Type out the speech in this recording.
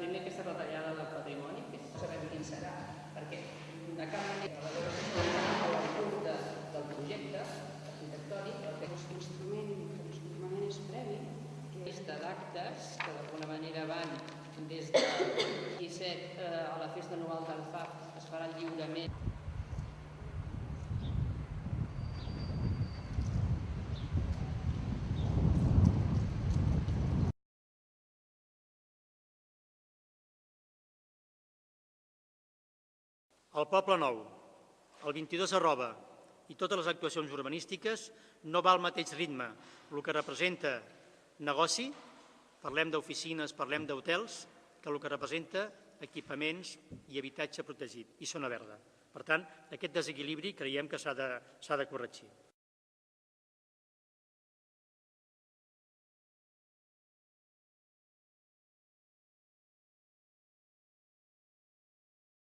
primer aquesta retallada del patrimoni, que sabem quin serà, perquè de cap manera la l'altura del projecte arquitectònic, el que l'instrument que normalment és previ, llista d'actes que d'alguna manera van des del 17 a la festa anual del FAP es farà lliurement. El Poble Nou, el 22 arroba i totes les actuacions urbanístiques no va al mateix ritme. El que representa negoci, parlem d'oficines, parlem d'hotels, que el que representa equipaments i habitatge protegit, i zona verda. Per tant, aquest desequilibri creiem que s'ha de corregir.